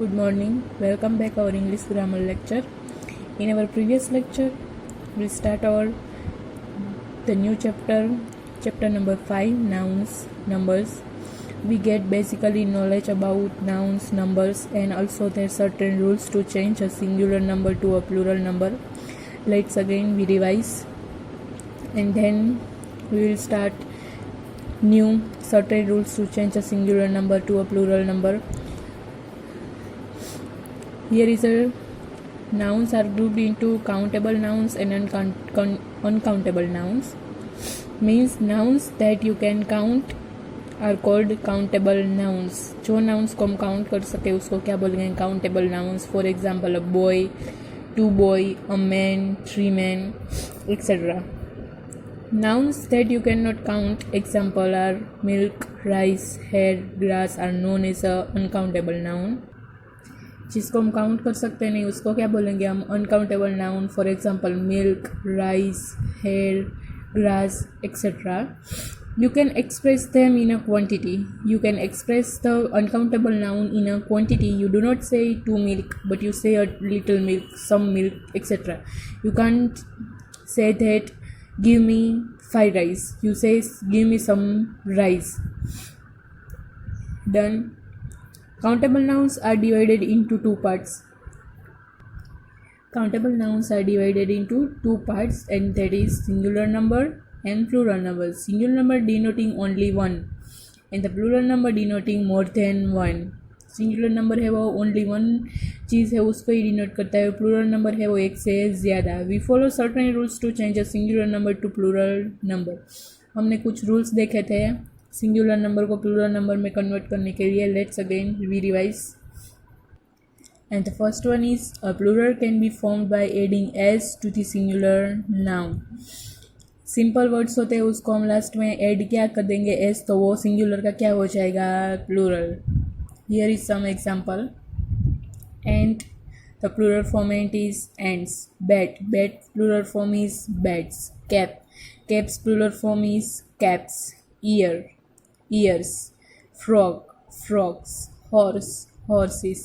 Good morning. Welcome back our English grammar lecture. In our previous lecture, we start our the new chapter number 5, nouns, numbers. We get basically knowledge about nouns, numbers, and also there are certain rules to change a singular number to a plural number. Let's again we revise, and then we will start new certain rules to change a singular number to a plural number. Here is a nouns are grouped into countable nouns and uncountable nouns. Means nouns that you can count are called countable nouns. जो nouns को हम count कर सके उसको क्या बोलेंगे? Countable nouns. For example, a boy, two boy, a man, three men, etc. Nouns that you cannot count, example are milk, rice, hair, grass are known as a uncountable noun. जिसको हम count कर सकते नहीं उसको क्या बोलेंगे हम? Uncountable noun. For example milk, rice, hair, grass, etcetera. You can express them in a quantity. You can express the uncountable noun in a quantity. You do not say 2 milk, but you say a little milk, some milk, etc. You can't say that give me 5 rice. You say give me some rice. Done. Countable nouns are divided into two parts. Countable nouns are divided into two parts, and that is singular number and plural number. Singular number denoting only one, and the plural number denoting more than one. Singular number है वो only one चीज़ है उसको ही denote करता है. Plural number है वो एक से ज़्यादा. We follow certain rules to change a singular number to plural number. हमने कुछ रूल्स देखे थे सिंगुलर नंबर को प्लूरल नंबर में कन्वर्ट करने के लिए. Let's again we revise. And the first one is a plural can be formed by adding S to the singular noun. Simple words होते हैं उसको हम लास्ट में ऐड क्या कर देंगे एस, तो वो सिंगुलर का क्या हो जाएगा? Plural. Here is some example. And the plural form is ants. Bat plural form is bats. Cap's plural form is caps. Ears. Frogs. Horses.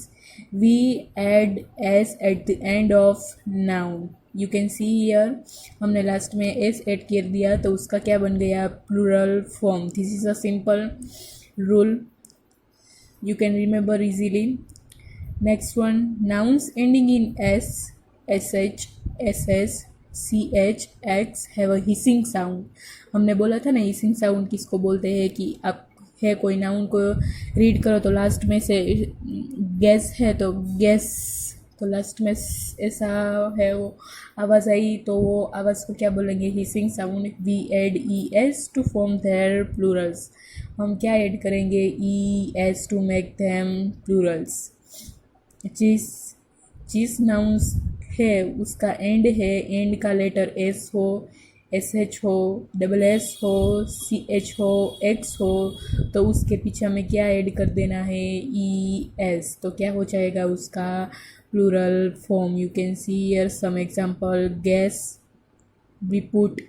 We add s at the end of noun. You can see here हमने last में s add कर दिया तो उसका क्या बन गया? Plural form. This is a simple rule, you can remember easily. Next one, nouns ending in s, sh, ss, ch, x have a hissing sound. हमने बोला था ना हिसिंग साउंड किसको बोलते हैं कि आप है कोई नाउन को रीड करो तो लास्ट में से गैस है तो गैस, तो लास्ट में ऐसा है वो आवाज़ आई तो वो आवाज़ को क्या बोलेंगे? Hissing sound. We add E S to form their plurals. हम क्या ऐड करेंगे? E S to make them plurals. जिस नाउन्स है उसका एंड है, एंड का लेटर एस हो, एस एच हो, डबल एस हो, सी एच हो, एक्स हो, तो उसके पीछे हमें क्या ऐड कर देना है? E S. तो क्या हो जाएगा उसका? Plural form. You can see here some example. Gas, we put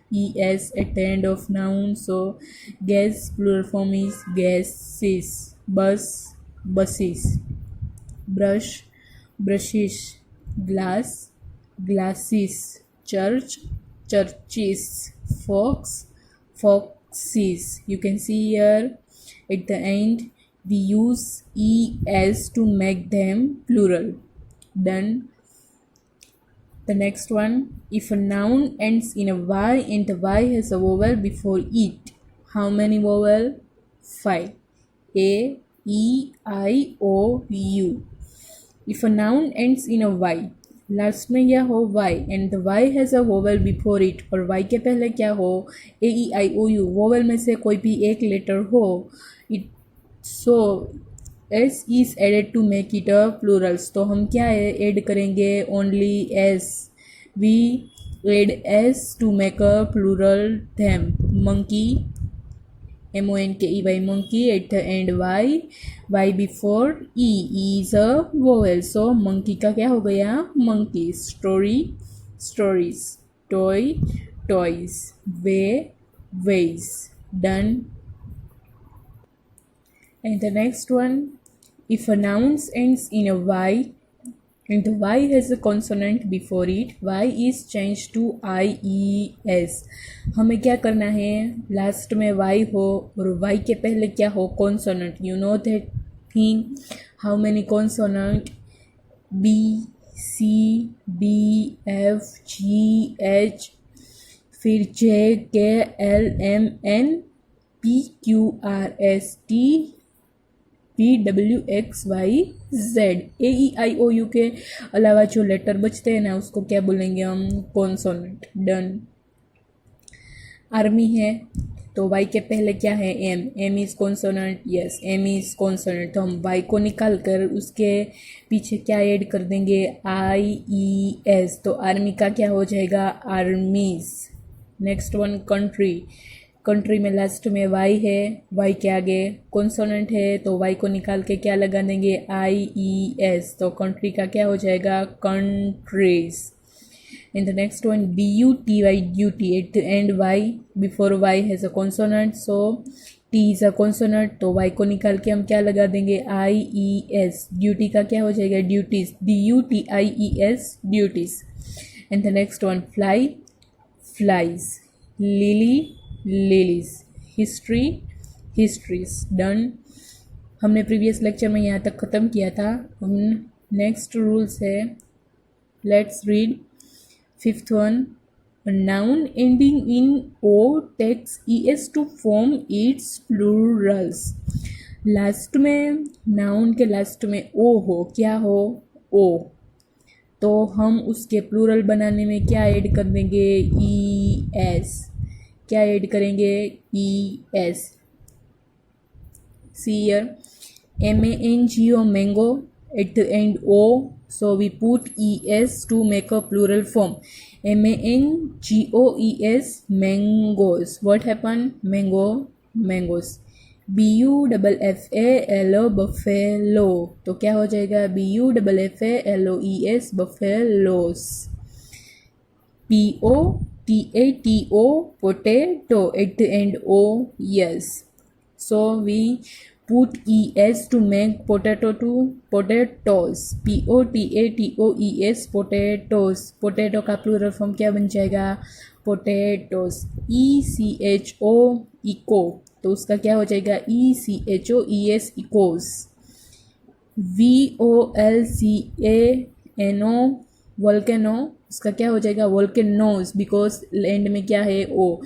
es at the end of noun, so gas plural form is gases. Buses. Brush, brushes. Glass, glasses. Church, churches. Foxes. You can see here at the end we use es to make them plural. Done. The next one, if a noun ends in a y and the y has a vowel before it, how many vowel? 5. A, E, I, O, U. If a noun ends in a y, last में क्या हो? y, and the y has a vowel before it, और y के पहले क्या हो? A, E, I, O, U. vowel में से कोई भी एक लेटर हो, it so s is added to make it a plurals. तो हम क्या है ऐड करेंगे? Only s. we add s to make a plural them. monkey, monkey, monkey. At the end y before e is a vowel, so monkey का क्या हो गया? monkey. story, stories. toy, toys. ways. Done. And the next one, If a noun ends in a y and the y has a consonant before it, y is changed to ies. हमें क्या करना है, last में y हो और y के पहले क्या हो, consonant. You know that thing, how many consonant, b c d f g h, फिर j k l m n p q r s t p w x y z. A E I O U के अलावा जो letter बचते हैं ना उसको क्या बोलेंगे हम, कॉन्सोनेंट. डन. आर्मी है तो वाई के पहले क्या है, M. M is consonant. Yes, M is consonant. तो हम वाई को निकाल कर उसके पीछे क्या ऐड कर देंगे, आई ई एस. तो आर्मी का क्या हो जाएगा, आर्मीज. Next one, country. कंट्री में लास्ट में वाई है, वाई के आगे कॉन्सोनेंट है तो वाई को निकाल के क्या लगा देंगे, आई ई एस. तो कंट्री का क्या हो जाएगा, countries. In the next one, B-U-T-Y, duty. At the end, Y, before Y has a consonant, so T is a consonant. तो Y को निकाल के हम क्या लगा देंगे, I-E-S. Duty का क्या हो जाएगा, duties. D-U-T-I-E-S, duties. And the next one, fly, flies. Lily, lilies. History, histories. Done. हमने प्रीवियस लेक्चर में यहाँ तक ख़त्म किया था. हम नेक्स्ट रूल्स है, let's read. Fifth one, a noun ending in O takes es to form its plurals. Last में, नाउन के लास्ट में ओ हो, क्या हो, ओ. तो हम उसके प्लूरल बनाने में क्या ऐड कर देंगे, ई एस. क्या ऐड करेंगे, E S. See here, M-A-N-G-O, mango. At the end O, so we put es to make a plural form. M-A-N-G-O-E-S, mangoes. What happened, mango, mangoes. B-U-F-F-A-L-O, buffalo. तो क्या हो जाएगा, B-U-F-F-A-L-O-E-S, buffaloes. P-O-T-A-T-O, potato. At the end O, yes. So we put es to make potato to potatoes. P-O-T-A-T-O-E-S, potatoes. potato का plural form क्या बन जाएगा, potatoes. E-C-H-O, eco. तो उसका क्या हो जाएगा, E-C-H-O-E-S, ecos. V-O-L-C-A-N-O, volcano. उसका क्या हो जाएगा, volcanoes, बिकॉज लैंड में क्या है, ओ.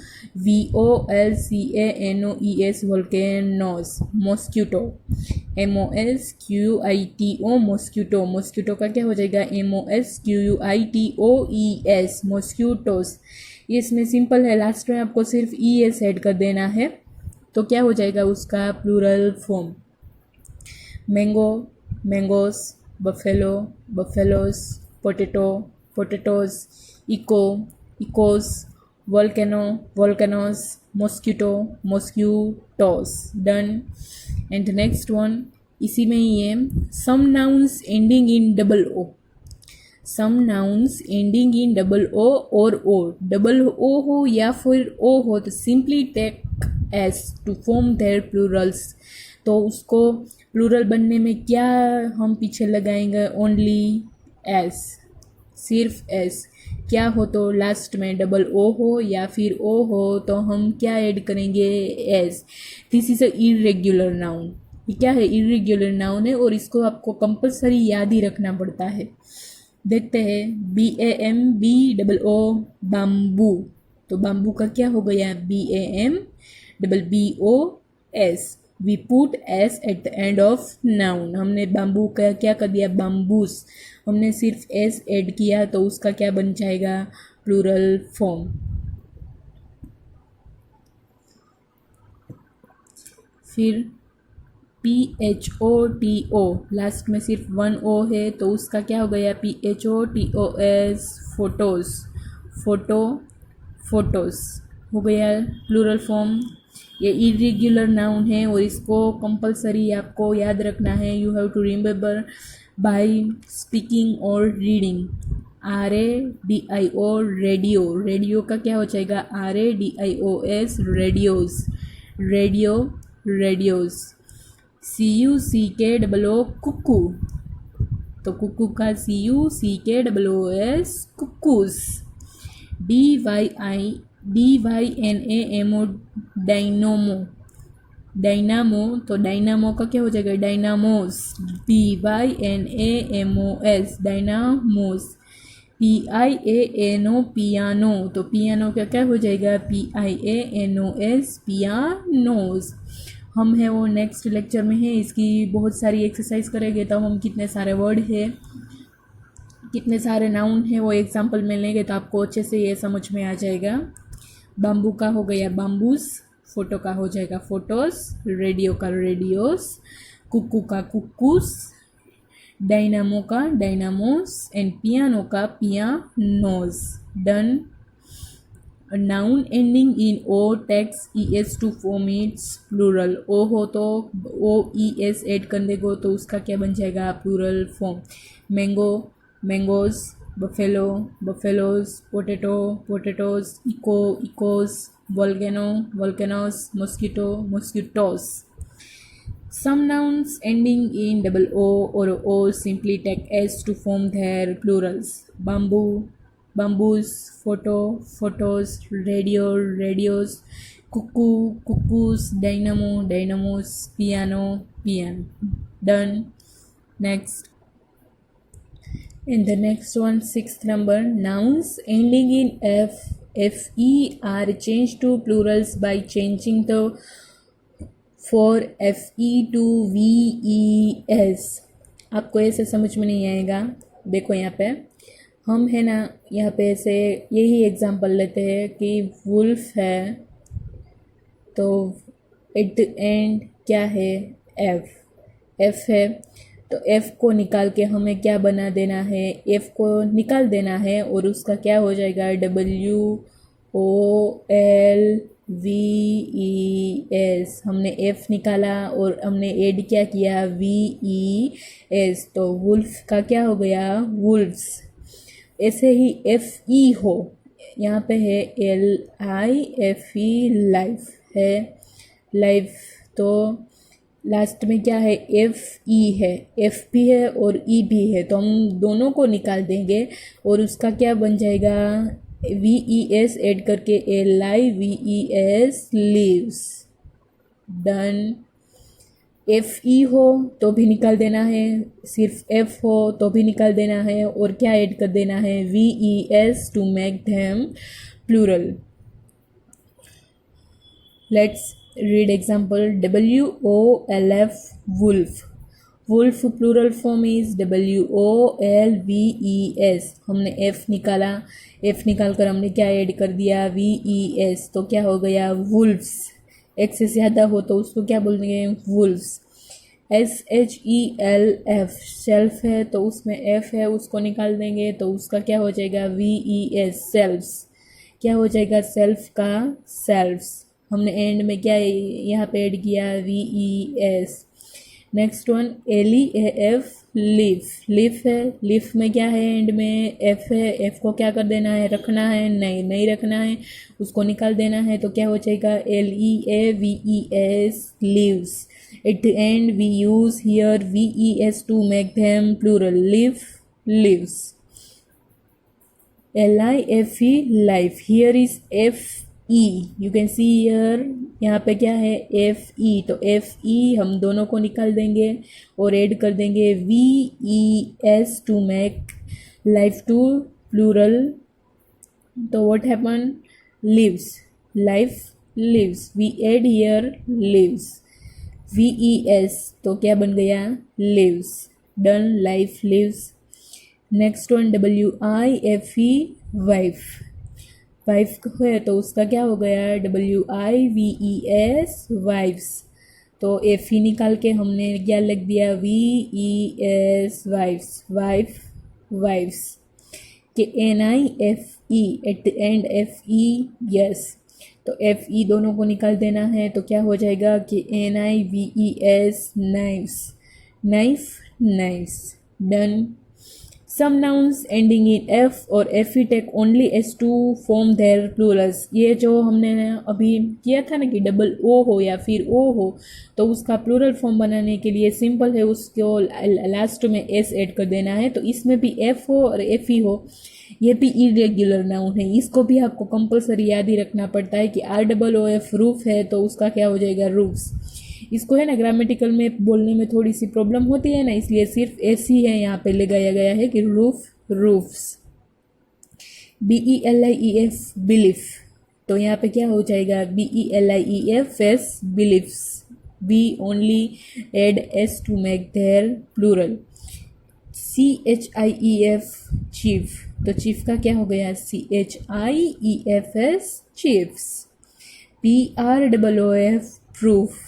VOLCANOES, volcanoes. mosquito, MOSQUITO, mosquito. mosquito का क्या हो जाएगा, MOSQUITOES, mosquitoes. ये इसमें सिंपल है, लास्ट में आपको सिर्फ ES ऐड कर देना है तो क्या हो जाएगा उसका plural form. Mango, mangoes. Buffalo, buffaloes. Potato, potatoes. eco, ecos. volcano, volcanoes. mosquito, mosquitoes. Done. And the next one, इसी में ही है, some nouns ending in double O. some nouns ending in double O और O. double O हो या फिर O हो तो simply take S to form their plurals. तो उसको प्लूरल बनने में क्या हम पीछे लगाएंगे, ओनली S, सिर्फ S. क्या हो तो लास्ट में डबल ओ हो या फिर ओ हो तो हम क्या ऐड करेंगे, S. This is a irregular noun. ये क्या है, इरेग्युलर नाउन है और इसको आपको कंपलसरी याद ही रखना पड़ता है. देखते हैं, BAMBO, बाम्बू. तो बाम्बू का क्या हो गया, BAMBOS. We put S at the end of noun. हमने बाम्बू का क्या कर दिया, बाम्बूस. हमने सिर्फ एस ऐड किया तो उसका क्या बन जाएगा, प्लूरल फॉर्म. फिर PHOTO, लास्ट में सिर्फ वन ओ है तो उसका क्या हो गया, PHOTOS, फोटोज. फोटो, फोटोस हो गया प्लूरल फॉर्म. ये इरेग्युलर नाउन है और इसको कंपलसरी आपको याद रखना है. You have to remember by speaking और रीडिंग. RADIO, radio. रेडियो का क्या हो जाएगा, RADIOS, radios. Radio, radios. CUCKOO cuckoo, तो कुक्कू का CUCKOOS cuckoos. DYNAMO dynamo, dynamo, तो डायनामो का क्या हो जाएगा dynamos. DYNAMOS dynamos. PIANO piano, तो पियानो का क्या हो जाएगा PIANOS पियानोस। हम है वो नेक्स्ट लेक्चर में है, इसकी बहुत सारी एक्सरसाइज करेंगे तब हम कितने सारे वर्ड है, कितने सारे नाउन है वो एग्जाम्पल में लेंगे तो आपको अच्छे से ये समझ में आ जाएगा। बाम्बू का हो गया बाम्बूस, फोटो का हो जाएगा फोटोस, रेडियो का रेडियोस, कुक्कू का कुक्कूस, डायनामो का डायनामोस एंड पियानो का pianos. Done. Noun ending in O takes ES to form its plural. O हो तो OES ऐड कर देगो तो उसका क्या बन जाएगा plural form. Mango mangoes, buffalo buffaloes, potato potatoes, echo echoes, volcano volcanoes, mosquito mosquitoes. Some nouns ending in double O or O simply take S to form their plurals. Bamboo, bamboos, photo, photos, radio, radios, cuckoo, cuckoos, dynamo, dynamos, piano, piano. Done. Next. And the next one, sixth number, nouns ending in FE are changed to plurals by changing the for FE to VES। आपको ऐसे समझ में नहीं आएगा। देखो यहाँ पे हम है ना, यहाँ पे ऐसे यही एग्जांपल लेते हैं कि वुल्फ है तो एट द एंड क्या है एफ है, तो एफ को निकाल के हमें क्या बना देना है, एफ को निकाल देना है और उसका क्या हो जाएगा WOLVES। हमने एफ निकाला और हमने ऐड क्या किया VES, तो वुल्फ का क्या हो गया वुल्फ्स। ऐसे ही FE हो, यहाँ पे है LIFE लाइफ है लाइफ, तो लास्ट में क्या है FE है, F भी है और E भी है, तो हम दोनों को निकाल देंगे और उसका क्या बन जाएगा VES ऐड करके LIVES लीव्स। डन। FE हो तो भी निकाल देना है, सिर्फ F हो तो भी निकाल देना है और क्या ऐड कर देना है VES to make them plural. Let's read example. WOLF wolf, wolf plural form is WOLVES। हमने F निकाला, F निकाल कर हमने क्या ऐड कर दिया VES, तो क्या हो गया वुल्फ्स। एक से ज़्यादा हो तो उसको क्या बोलेंगे वुल्फ्स। SHELF शेल्फ है तो उसमें F है, उसको निकाल देंगे तो उसका क्या हो जाएगा VES सेल्फ्स। क्या हो जाएगा सेल्फ का सेल्फ्स। हमने एंड में क्या यहाँ पे ऐड किया VES। Next one LEAF leaf, leaf है, लीफ में क्या है एंड में F है, F को क्या कर देना है रखना है नहीं नहीं रखना है, उसको निकाल देना है तो क्या हो जाएगा LEAVES leaves. At the end we use here VES to make them plural leaf leaves. LIFE life, here is FE, you can see here, यहाँ पे क्या है FE, तो FE हम दोनों को निकाल देंगे और ऐड कर देंगे VES to make life to plural, तो what happen lives, life lives, we add here lives VES, तो क्या बन गया lives. Done. Life lives. Next one WIFE wife, wife है तो उसका क्या हो गया WIVES वाइफ्स, तो FE निकाल के हमने क्या लिख दिया VES वाइफ्स, वाइफ वाइफ्स। के NIFE eight the and FE yes, तो FE दोनों को निकाल देना है तो क्या हो जाएगा कि NIVES knifes, knife knifes. Done. Some nouns ending in f और fe take only s to form their plurals. ये जो हमने अभी किया था ना कि डबल ओ हो या फिर ओ हो तो उसका प्लूरल फॉर्म बनाने के लिए सिंपल है, उसको लास्ट में एस ऐड कर देना है. तो इसमें भी एफ हो और एफ ई हो, ये भी इरेग्युलर नाउन है. इसको भी आपको कंपलसरी याद ही रखना पड़ता है कि R double O F roof है तो उसका क्या हो जाएगा, रूफ्स. इसको है ना ग्रामेटिकल में बोलने में थोड़ी सी प्रॉब्लम होती है ना, इसलिए सिर्फ ऐसी है यहाँ पे लगाया गया है कि रूफ, रूफ्स. BELIEF बिलीफ, तो यहाँ पे क्या हो जाएगा, BELIEF S beliefs. We only add S to make their plural. CHIEF chief, तो चीफ का क्या हो गया, CHIEFS चीफ्स. PROOF प्रूफ,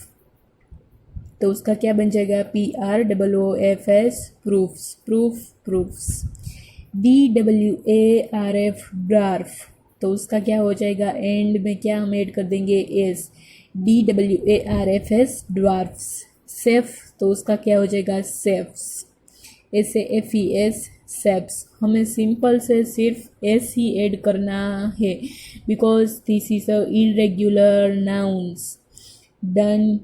तो उसका क्या बन जाएगा, PROOFS proofs, proof, proofs. DWARF dwarf, तो उसका क्या हो जाएगा, एंड में क्या हम ऐड कर देंगे, एस. DWARFS dwarfs. सेफ, तो उसका क्या हो जाएगा, सेफ्स. SAFES ceps. हमें सिंपल से सिर्फ एस ही ऐड करना है because this is a irregular nouns. Done.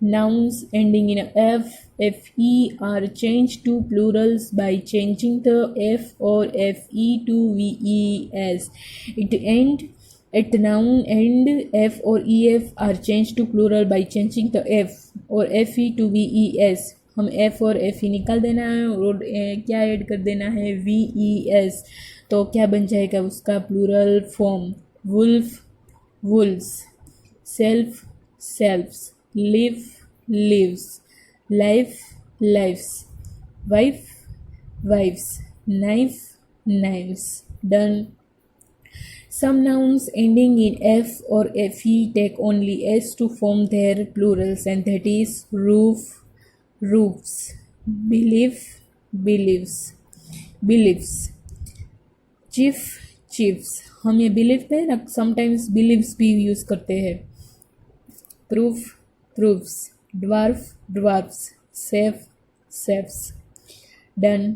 Nouns ending in f, fe are changed to plurals by changing the f or fe to ves. At noun end, f or ef are changed to plural by changing the f or fe to ves. हम f और fe निकाल देना है और क्या add कर देना है, ves. तो क्या बन जाएगा उसका plural form, wolf, wolves. Self, selfs. Live, lives. Life, lives. Wife, wives. Knife, knives. Done. Some nouns ending in f or fe take only s to form their plurals, and that is roof, roofs. Belief, beliefs, beliefs. Chief, chiefs. हम ये belief पे ना sometimes beliefs भी use करते हैं. Proof, proofs. Dwarf, dwarfs. Safe, safes. Done.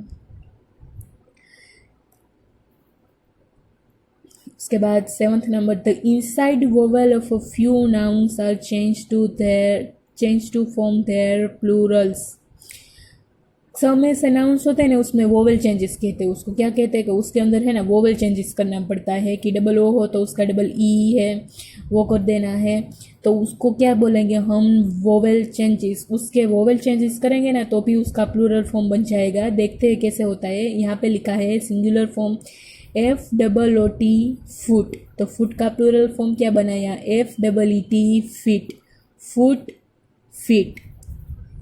उसके बाद 7th number, the inside vowel of a few nouns are changed to form their plurals. सब ऐसे नाउंस होते हैं ना उसमें वोवेल चेंजेस कहते हैं. उसको क्या कहते हैं कि उसके अंदर है ना वोवेल चेंजेस करना पड़ता है कि डबल ओ हो तो उसका डबल ई है वो कर देना है, तो उसको क्या बोलेंगे हम, वोवेल चेंजेस. उसके वोवेल चेंजेस करेंगे ना तो भी उसका प्लूरल फॉर्म बन जाएगा. देखते हैं कैसे होता है. यहाँ पे लिखा है सिंगुलर फॉर्म FOOT फुट, तो फुट का प्लूरल फॉर्म क्या बनाया, FEET फिट, फुट, फिट.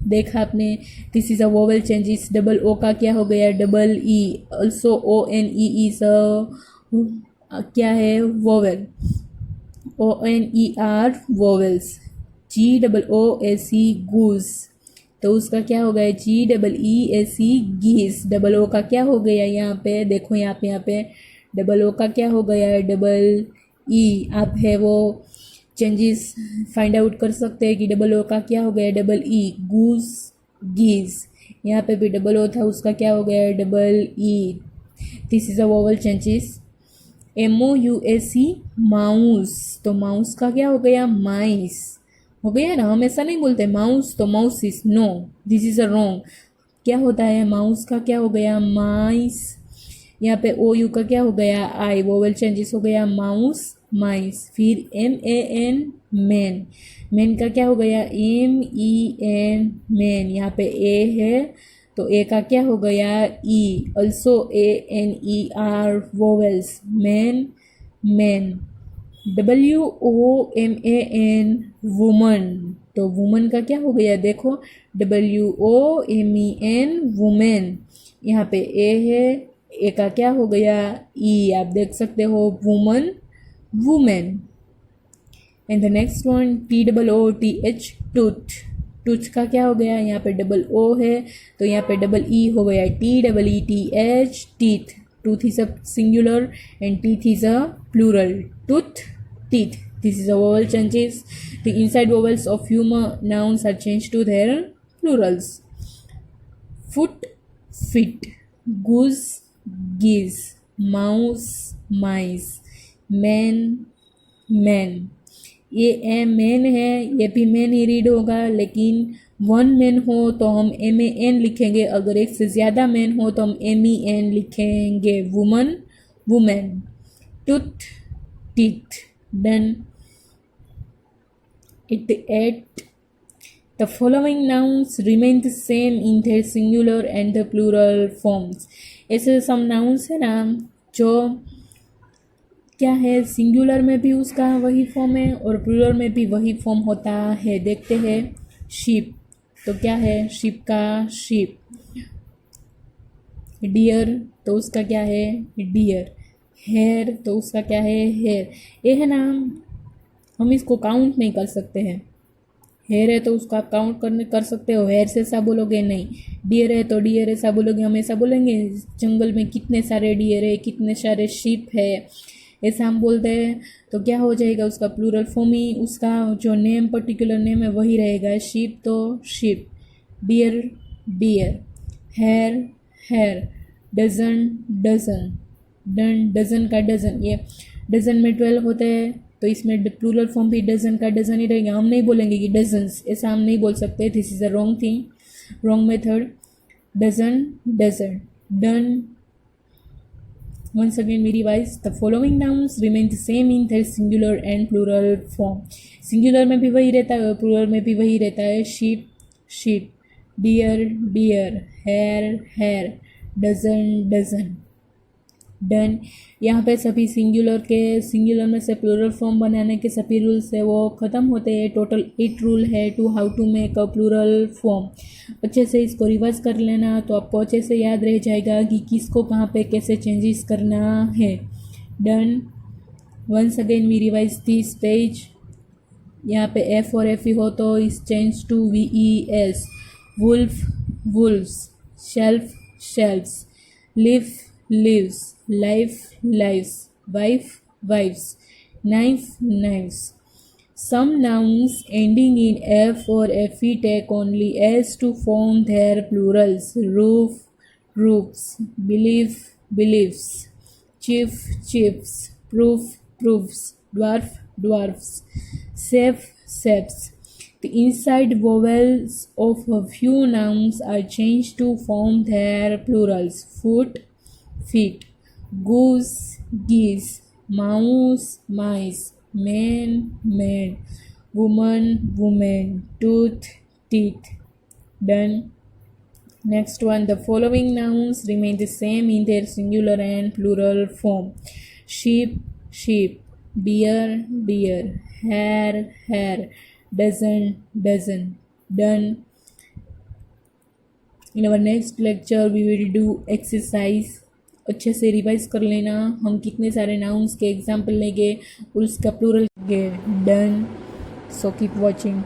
देखा आपने, this is a vowel changes. Double O का क्या हो गया, double E. Also ONE is a क्या है, vowel. ONER vowels. GOOSE goose, तो उसका क्या हो गया, GEESE गीस. डबल ओ का क्या हो गया यहाँ पे, देखो यहाँ पे डबल ओ का क्या हो गया, डबल ई. आप है वो चेंजेस फाइंड आउट कर सकते हैं कि डबल ओ का क्या हो गया, डबल ई. गूस, गीज. यहाँ पे भी डबल ओ था उसका क्या हो गया, double E. This is a vowel changes. MOUSE mouse, तो माउस का क्या हो गया, माइस हो गया ना. हम ऐसा नहीं बोलते माउस तो mouses, no, this is a wrong. क्या होता है, माउस का क्या हो गया, माइस. यहाँ पे OU का क्या हो गया, आई. वोवेल चेंजेस हो गया, माउस, माइस. फिर MAN मैन, मैन का क्या हो गया, MEN मैन. यहाँ पे ए है तो ए का क्या हो गया, E. Also ANER vowels, man, man. WOMAN woman, तो वुमन का क्या हो गया, देखो WOMEN वुमेन. यहाँ पे ए है, ए का क्या हो गया, ई. आप देख सकते हो, woman, women. And the next one, TOOTH tooth. Tooth का क्या हो गया, यहाँ पे डबल ओ है तो यहाँ पे डबल ई हो गया, TEETH teeth. Tooth is a singular and teeth is a plural. Tooth, teeth. This is a vowel changes. The inside vowels of few nouns are changed to their plurals. Foot, feet, goose geese, mouse mice, man man. ये a man है, ये भी man ही read होगा, लेकिन one man हो तो हम MAN लिखेंगे, अगर एक से ज़्यादा मैन हो तो हम MEN लिखेंगे। Woman women, tooth teeth, done, it at. The following nouns remain the same in their singular and the plural forms. ऐसे some nouns है ना जो क्या है, सिंगुलर में भी उसका वही फॉर्म है और प्लूरल में भी वही फॉर्म होता है। देखते हैं शीप, तो क्या है शीप का शीप। डियर तो उसका क्या है डियर। हेयर तो उसका क्या है हेयर। ये है ना, हम इसको काउंट नहीं कर सकते हैं। हेयर है तो उसको आप काउंट कर सकते हो, हेयर से ऐसा बोलोगे नहीं। डियर है तो डियर ऐसा बोलोगे, हम ऐसा बोलेंगे जंगल में कितने सारे डियर है, कितने सारे शीप है, ऐसा हम बोलते हैं। तो क्या हो जाएगा, उसका प्लूरल फॉर्म ही, उसका जो नेम पर्टिकुलर नेम है वही रहेगा। शीप तो sheep, deer deer, hair hair, dozen dozen, done dozen का डजन। ये डजन में 12 होते हैं तो इसमें प्लूरल फॉर्म भी डजन का डजन ही रहेगा। हम नहीं बोलेंगे कि डजन्स, ऐसा हम नहीं बोल सकते। This is a wrong thing, wrong method. Dozen dozen, done. Once again we revise, the following nouns remain the same in their singular and plural form. Singular में भी वही रहता है और प्लूरल में भी वही रहता है। Sheep sheep, deer deer, hair hair, dozen dozen, done. यहाँ पे सभी सिंगुलर में से प्लूरल फॉर्म बनाने के सभी रूल्स है वो ख़त्म होते हैं। टोटल 8 रूल है to how to make a plural form. अच्छे से इसको रिवाइज कर लेना तो आपको अच्छे से याद रह जाएगा कि किसको कहाँ पे कैसे चेंजेस करना है। Done. Once again we revise this page. यहाँ पे F और FE हो तो is change to VES। Wolf wolves, shelf shelfs, live lives, life lives, wife wives, knife knives. Some nouns ending in F or FE take only S to form their plurals. Roof roofs, belief beliefs, chief chiefs, proof proofs, dwarf dwarfs, safe safes. The inside vowels of a few nouns are changed to form their plurals. Foot feet, goose geese, mouse mice, man man, woman woman, tooth teeth. Done. Next one, the following nouns remain the same in their singular and plural form. Sheep sheep, deer deer, hare hare, dozen dozen. Done. In our next lecture we will do exercise. अच्छे से revise कर लेना, हम कितने सारे nouns के example लेंगे और उसका प्लूरल लेंगे। डन। So keep watching.